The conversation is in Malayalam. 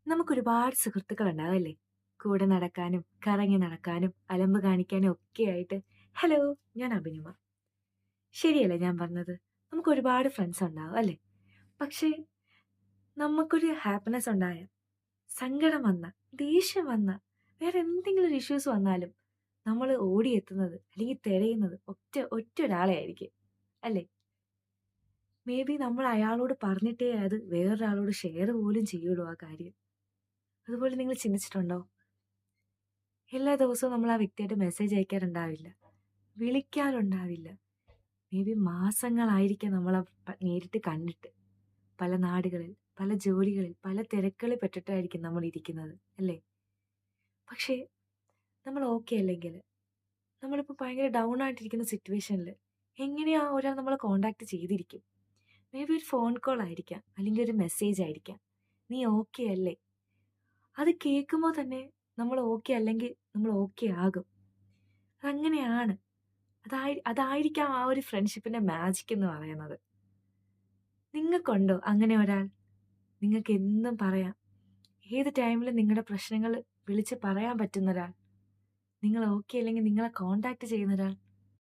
നമുക്കൊരുപാട് സുഹൃത്തുക്കളുണ്ടാവും അല്ലേ? കൂടെ നടക്കാനും, കറങ്ങി നടക്കാനും, അലമ്പ് കാണിക്കാനും ഒക്കെയായിട്ട്. ഹലോ, ഞാൻ അഭിനിമ. ശരിയല്ലേ ഞാൻ പറഞ്ഞത്? നമുക്കൊരുപാട് ഫ്രണ്ട്സ് ഉണ്ടാവും അല്ലേ? പക്ഷേ നമുക്കൊരു ഹാപ്പിനെസ് ഉണ്ടായ, സങ്കടം വന്ന, ദേഷ്യം വന്ന, വേറെ എന്തെങ്കിലും ഒരു ഇഷ്യൂസ് വന്നാലും നമ്മൾ ഓടിയെത്തുന്നത് അല്ലെങ്കിൽ തിരയുന്നത് ഒറ്റ ഒരാളെ ആയിരിക്കും. അല്ലേ? മേ ബി നമ്മൾ അയാളോട് പറഞ്ഞിട്ടേ അത് വേറൊരാളോട് ഷെയർ പോലും ചെയ്യുള്ളൂ ആ കാര്യം. അതുപോലെ നിങ്ങൾ ചിന്തിച്ചിട്ടുണ്ടോ? എല്ലാ ദിവസവും നമ്മൾ ആ വ്യക്തിയായിട്ട് മെസ്സേജ് അയക്കാറുണ്ടാവില്ല. വിളിക്കാറുണ്ടാവില്ല. മേ ബി മാസങ്ങളായിരിക്കാം നമ്മളെ നേരിട്ട് കണ്ടിട്ട്. പല നാടുകളിൽ, പല ജോലികളിൽ, പല തിരക്കുകളിൽ പെട്ടിട്ടായിരിക്കും നമ്മൾ ഇരിക്കുന്നത്. അല്ലേ? പക്ഷേ നമ്മൾ ഓക്കെ അല്ലെങ്കിൽ, നമ്മളിപ്പോൾ ഭയങ്കര ഡൗൺ ആയിട്ടിരിക്കുന്ന സിറ്റുവേഷനിൽ എങ്ങനെയാ ഒരാൾ നമ്മളെ കോൺടാക്ട് ചെയ്തിരിക്കും. മേ ബി ഒരു ഫോൺ കോൾ ആയിരിക്കാം, അല്ലെങ്കിൽ ഒരു മെസ്സേജ് ആയിരിക്കാം. "നീ ഓക്കെ അല്ലേ?" അത് കേൾക്കുമ്പോൾ തന്നെ നമ്മൾ ഓക്കെ അല്ലെങ്കിൽ നമ്മൾ ഓക്കെ ആകും. അതങ്ങനെയാണ്. അതായിരിക്കാം ആ ഒരു ഫ്രണ്ട്ഷിപ്പിന്റെ മാജിക് എന്ന് പറയുന്നത്. നിങ്ങൾക്കുണ്ടോ അങ്ങനെ ഒരാൾ? നിങ്ങൾക്ക് എന്തും പറയാം. ഏത് ടൈമിലും നിങ്ങളുടെ പ്രശ്നങ്ങൾ വിളിച്ച് പറയാൻ പറ്റുന്ന ഒരാൾ. നിങ്ങൾ ഓക്കെ അല്ലെങ്കിൽ നിങ്ങളെ കോൺടാക്ട് ചെയ്യുന്ന ഒരാൾ.